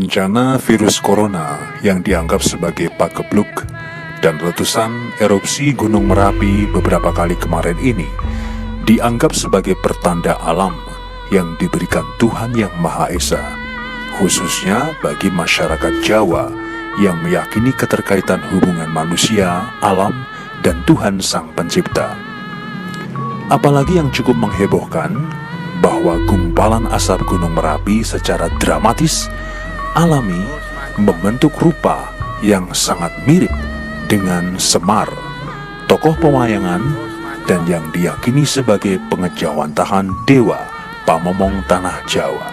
Bencana virus corona yang dianggap sebagai pagebluk dan letusan erupsi Gunung Merapi beberapa kali kemarin ini dianggap sebagai pertanda alam yang diberikan Tuhan Yang Maha Esa, khususnya bagi masyarakat Jawa yang meyakini keterkaitan hubungan manusia, alam, dan Tuhan Sang Pencipta. Apalagi yang cukup menghebohkan, bahwa gumpalan asap Gunung Merapi secara dramatis, alami, membentuk rupa yang sangat mirip dengan Semar, tokoh pewayangan dan yang diyakini sebagai pengejawantahan dewa pamomong tanah Jawa.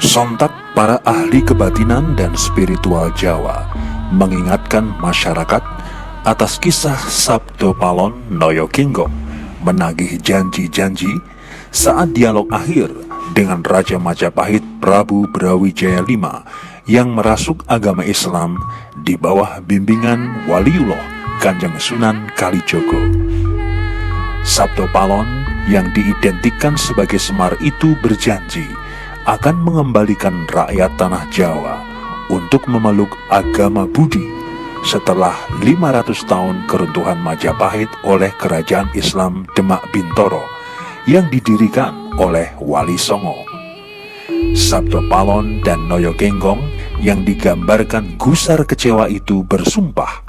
Sontak para ahli kebatinan dan spiritual Jawa mengingatkan masyarakat atas kisah Sabdo Palon Noyo Kinggong menagih janji-janji saat dialog akhir dengan Raja Majapahit Prabu Brawijaya V yang merasuk agama Islam di bawah bimbingan Waliullah Kanjeng Sunan Kalijogo. Sabdo Palon yang diidentikan sebagai Semar itu berjanji akan mengembalikan rakyat tanah Jawa untuk memeluk agama Budi setelah 500 tahun keruntuhan Majapahit oleh Kerajaan Islam Demak Bintoro yang didirikan oleh Wali Songo. Sabdo Palon dan Noyo Kinggong yang digambarkan gusar kecewa itu bersumpah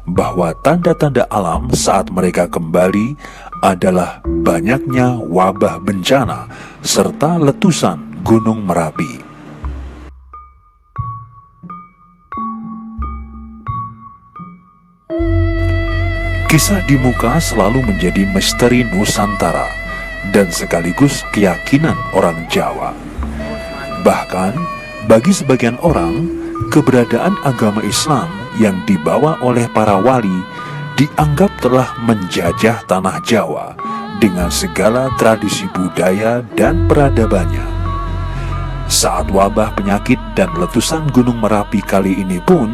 bahwa tanda-tanda alam saat mereka kembali adalah banyaknya wabah bencana serta letusan Gunung Merapi. Kisah di muka selalu menjadi misteri Nusantara dan sekaligus keyakinan orang Jawa. Bahkan, bagi sebagian orang, keberadaan agama Islam yang dibawa oleh para wali dianggap telah menjajah tanah Jawa dengan segala tradisi budaya dan peradabannya. Saat wabah penyakit dan letusan Gunung Merapi kali ini pun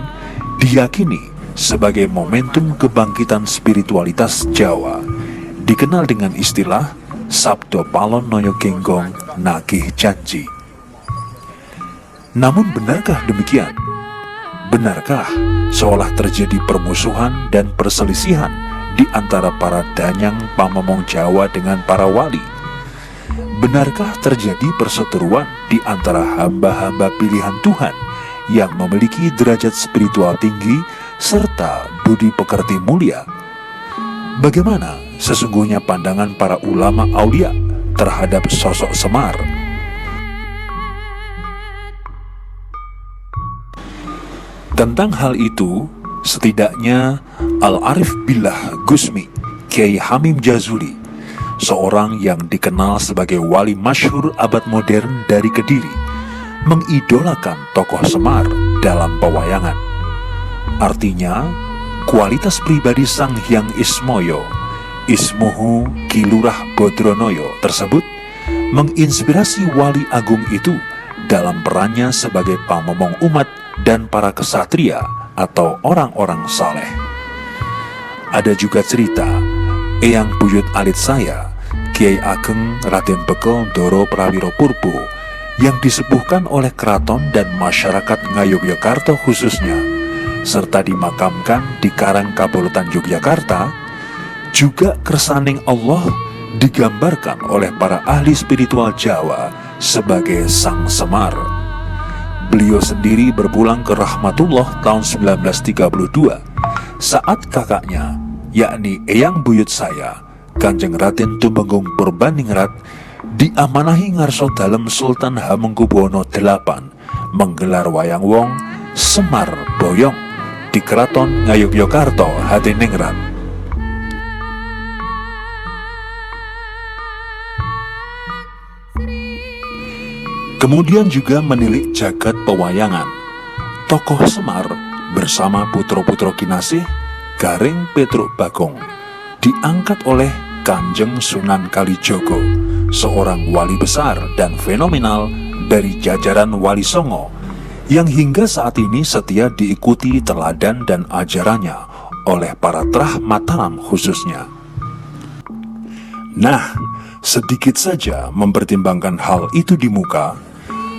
diyakini sebagai momentum kebangkitan spiritualitas Jawa, dikenal dengan istilah Sabdo Palon Noyo Kinggong nagih janji. Namun benarkah demikian? Benarkah seolah terjadi permusuhan dan perselisihan di antara para danyang pamomong Jawa dengan para wali? Benarkah terjadi perseteruan di antara hamba-hamba pilihan Tuhan yang memiliki derajat spiritual tinggi serta budi pekerti mulia? Bagaimana sesungguhnya pandangan para ulama aulia terhadap sosok Semar? Tentang hal itu, setidaknya Al-Arif Billah Gusmi, Kiai Hamim Jazuli, seorang yang dikenal sebagai wali masyhur abad modern dari Kediri, mengidolakan tokoh Semar dalam pewayangan. Artinya, kualitas pribadi Sang Hyang Ismoyo, Ismuhu Kilurah Bodronoyo tersebut menginspirasi wali agung itu dalam perannya sebagai pamomong umat dan para kesatria atau orang-orang saleh. Ada juga cerita Eyang Buyut Alit saya, Kiai Ageng Raden Bekel Doro Prawiro Purbo, yang disepuhkan oleh keraton dan masyarakat Ngayogyakarta khususnya, serta dimakamkan di Karang Kabulutan Yogyakarta, juga kersaning Allah digambarkan oleh para ahli spiritual Jawa sebagai Sang Semar. Beliau sendiri berpulang ke Rahmatullah tahun 1932 saat kakaknya, yakni Eyang Buyut saya, Kanjeng Raden Tumenggung Purbaningrat, diamanahi ngarso dalem Sultan Hamengkubuwono VIII menggelar wayang wong Semar Boyong di Keraton Ngayogyakarta Hadiningrat. Kemudian juga menilik jagat pewayangan. Tokoh Semar bersama putro-putro kinasih Garing Petruk Bagong diangkat oleh Kanjeng Sunan Kalijogo, seorang wali besar dan fenomenal dari jajaran Wali Songo yang hingga saat ini setia diikuti teladan dan ajarannya oleh para Trah Mataram khususnya. Nah, sedikit saja mempertimbangkan hal itu di muka,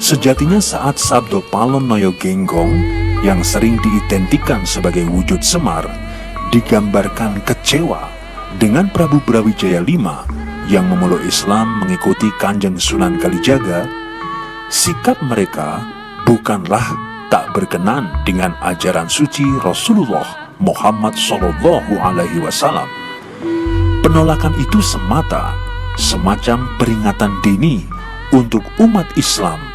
Sejatinya saat Sabdo Palon Noyo Genggong yang sering diidentikan sebagai wujud Semar digambarkan kecewa dengan Prabu Brawijaya V yang memeluk Islam mengikuti Kanjeng Sunan Kalijaga, sikap mereka bukanlah tak berkenan dengan ajaran suci Rasulullah Muhammad SAW. Penolakan itu semata semacam peringatan dini untuk umat Islam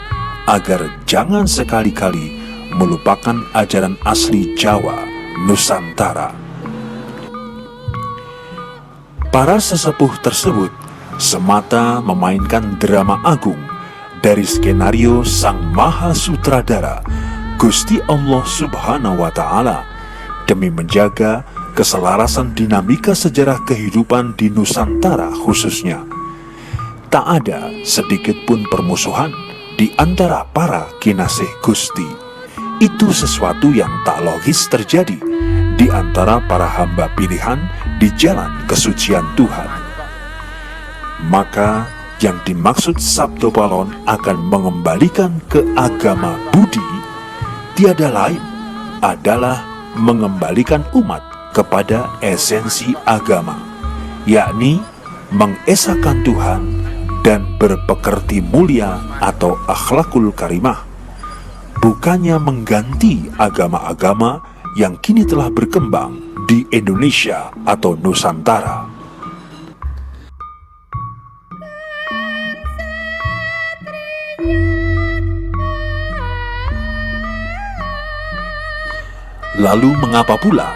agar jangan sekali-kali melupakan ajaran asli Jawa Nusantara. Para sesepuh tersebut semata memainkan drama agung dari skenario Sang Maha Sutradara Gusti Allah Subhanahu wa Ta'ala demi menjaga keselarasan dinamika sejarah kehidupan di Nusantara khususnya. Tak ada sedikit pun permusuhan di antara para kinasih Gusti. Itu sesuatu yang tak logis terjadi di antara para hamba pilihan di jalan kesucian Tuhan. Maka yang dimaksud Sabdo Palon akan mengembalikan ke agama Budi tiada lain adalah mengembalikan umat kepada esensi agama, yakni mengesahkan Tuhan dan berpekerti mulia atau akhlakul karimah, bukannya mengganti agama-agama yang kini telah berkembang di Indonesia atau Nusantara. Lalu mengapa pula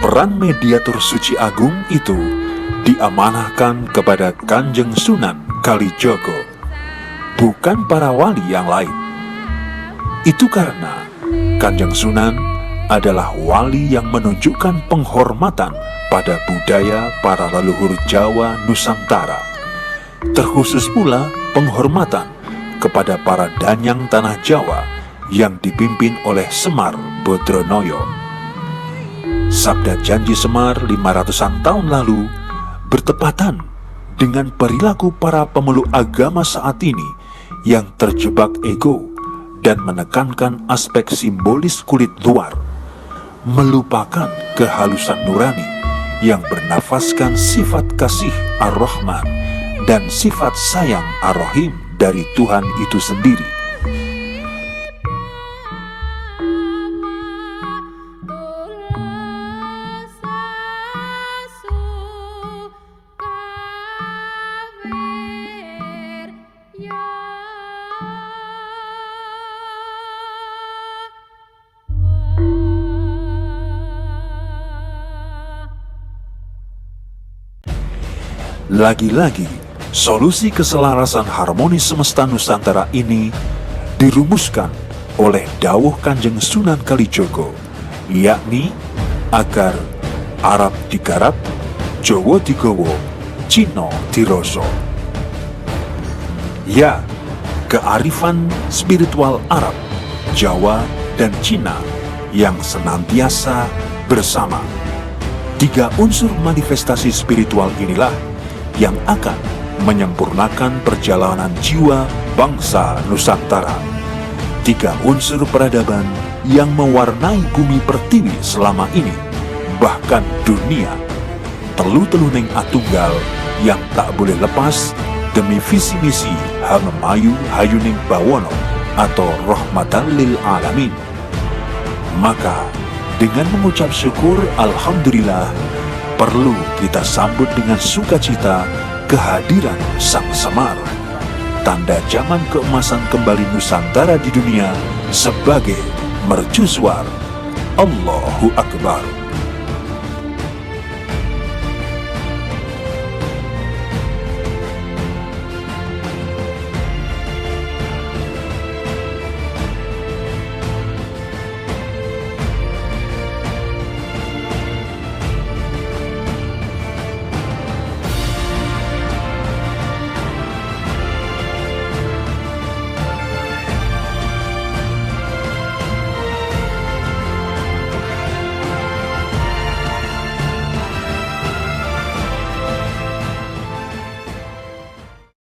peran mediator suci agung itu diamanahkan kepada Kanjeng Sunan Kalijogo, bukan para wali yang lain? Itu karena Kanjeng Sunan adalah wali yang menunjukkan penghormatan pada budaya para leluhur Jawa Nusantara, terkhusus pula penghormatan kepada para danyang tanah Jawa yang dipimpin oleh Semar Bodronoyo. Sabda janji Semar 500-an tahun lalu bertepatan dengan perilaku para pemeluk agama saat ini yang terjebak ego dan menekankan aspek simbolis kulit luar, melupakan kehalusan nurani yang bernafaskan sifat kasih Ar-Rahman dan sifat sayang Ar-Rahim dari Tuhan itu sendiri. Lagi-lagi, solusi keselarasan harmonis semesta Nusantara ini dirumuskan oleh dawuh Kanjeng Sunan Kalijogo, yakni agar Arab digarap, Jawa digowo, Cina diroso. Ya, kearifan spiritual Arab, Jawa, dan Cina yang senantiasa bersama. Tiga unsur manifestasi spiritual inilah yang akan menyempurnakan perjalanan jiwa bangsa Nusantara. Tiga unsur peradaban yang mewarnai bumi pertiwi selama ini, bahkan dunia. Telu-telu neng atunggal yang tak boleh lepas demi visi misi Hangemayu Hayuning Bawono atau Rahmatan lil Alamin. Maka dengan mengucap syukur Alhamdulillah, perlu kita sambut dengan sukacita kehadiran Sang Semar, tanda zaman keemasan kembali Nusantara di dunia sebagai mercusuar. Allahu Akbar.